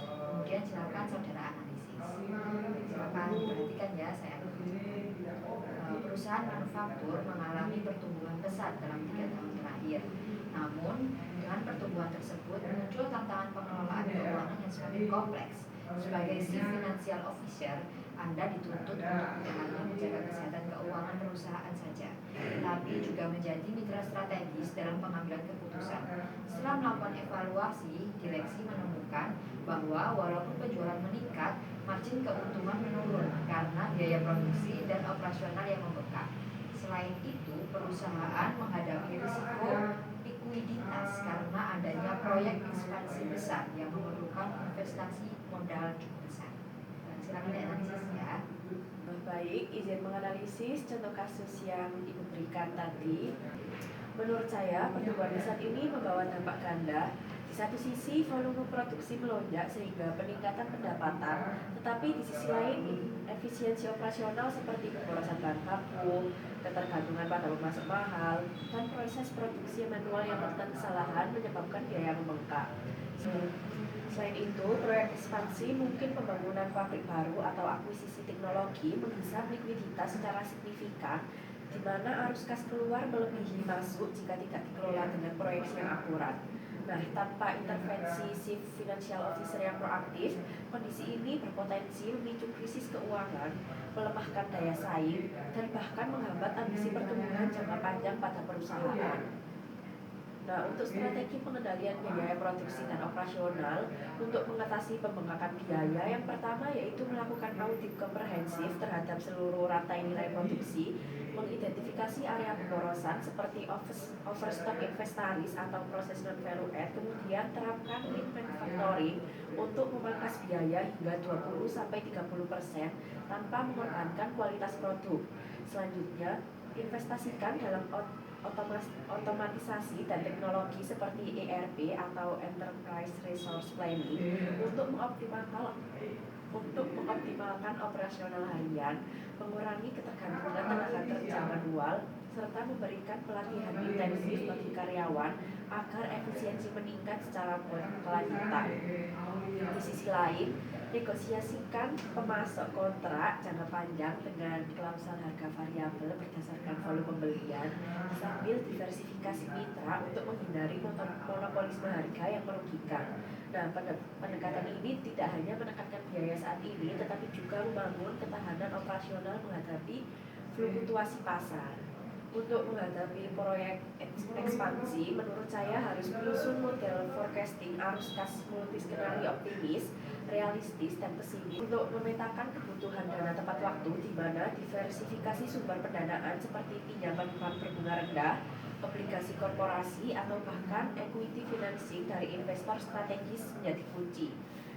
Kemudian silakan saudara analisis. Silakan perhatikan ya, saya perusahaan manufaktur mengalami pertumbuhan pesat dalam 3 tahun terakhir. Namun, dengan pertumbuhan tersebut muncul tantangan pengelolaan keuangan yang semakin kompleks. Sebagai Chief Financial Officer, Anda dituntut untuk tidak hanya menjaga kesehatan keuangan perusahaan saja, tetapi juga menjadi mitra strategis dalam pengambilan keputusan. Setelah melakukan evaluasi, direksi menemukan bahwa walaupun penjualan meningkat, margin keuntungan menurun karena biaya produksi dan operasional yang membengkak. Selain itu, perusahaan menghadapi risiko likuiditas karena adanya proyek ekspansi besar yang memerlukan investasi modal cukup besar. Silakan dianalisis ya. Baik, izin menganalisis contoh kasus yang Ibu berikan tadi. Menurut saya, pertumbuhan besar ini membawa dampak ganda. Di satu sisi, volume produksi melonjak sehingga peningkatan pendapatan, tetapi di sisi lain, efisiensi operasional seperti pemborosan bahan baku, ketergantungan pada pemasok mahal, dan proses produksi manual yang rentan kesalahan menyebabkan biaya membengkak. Selain itu, proyek ekspansi mungkin pembangunan pabrik baru atau akuisisi teknologi menghisap likuiditas secara signifikan, di mana arus kas keluar melebihi masuk jika tidak dikelola dengan proyeksi yang akurat. Nah, tanpa intervensi Chief Financial Officer yang proaktif, kondisi ini berpotensi memicu krisis keuangan, melemahkan daya saing, dan bahkan menghambat ambisi pertumbuhan jangka panjang pada perusahaan. Nah, untuk strategi pengendalian biaya produksi dan operasional untuk mengatasi pembengkakan biaya, yang pertama yaitu melakukan audit komprehensif terhadap seluruh rantai nilai produksi, mengidentifikasi area pemborosan seperti overstock inventaris atau proses non value add, kemudian terapkan lean manufacturing untuk memangkas biaya hingga 20-30% tanpa mengorbankan kualitas produk. Selanjutnya, investasikan dalam otomatisasi dan teknologi seperti ERP atau Enterprise Resource Planning untuk mengoptimalkan operasional harian, mengurangi ketergantungan tenaga kerja manual, serta memberikan pelatihan intensif bagi karyawan agar efisiensi meningkat secara berkelanjutan. Di sisi lain, negosiasikan pemasok kontrak jangka panjang dengan klausul harga variabel berdasarkan volume pembelian sambil diversifikasi mitra untuk menghindari monopolisme harga yang merugikan. Nah, pendekatan ini tidak hanya menekankan biaya saat ini, tetapi juga membangun ketahanan operasional menghadapi fluktuasi pasar. Untuk menghadapi proyek ekspansi, menurut saya harus menyusun model forecasting arus kas multiskenario optimis, realistis, dan pesimis untuk memetakan kebutuhan dana tepat waktu, di mana diversifikasi sumber pendanaan seperti pinjaman berbunga rendah, obligasi korporasi, atau bahkan equity financing dari investor strategis menjadi kunci.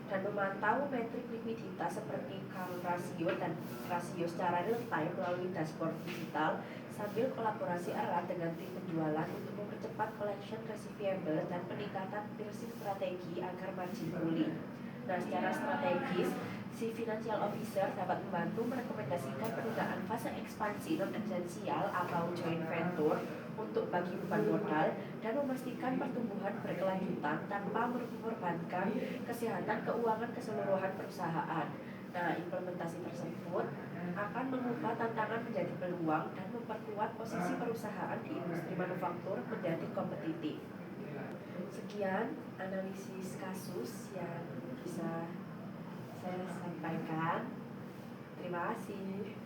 Dan memantau metrik likuiditas seperti current ratio dan rasio secara real time melalui dashboard digital, sambil kolaborasi erat dengan tim penjualan untuk mempercepat collection receivable dan peningkatan pricing strategi agar margin pulih. Nah, secara strategis, si Financial Officer dapat membantu merekomendasikan penundaan fase ekspansi non-esensial atau joint venture untuk bagi beban modal dan memastikan pertumbuhan berkelanjutan tanpa mengorbankan kesehatan keuangan keseluruhan perusahaan. Nah, implementasi tersebut akan mengubah tantangan menjadi peluang dan memperkuat posisi perusahaan di industri manufaktur menjadi kompetitif. Sekian analisis kasus yang bisa saya sampaikan. Terima kasih.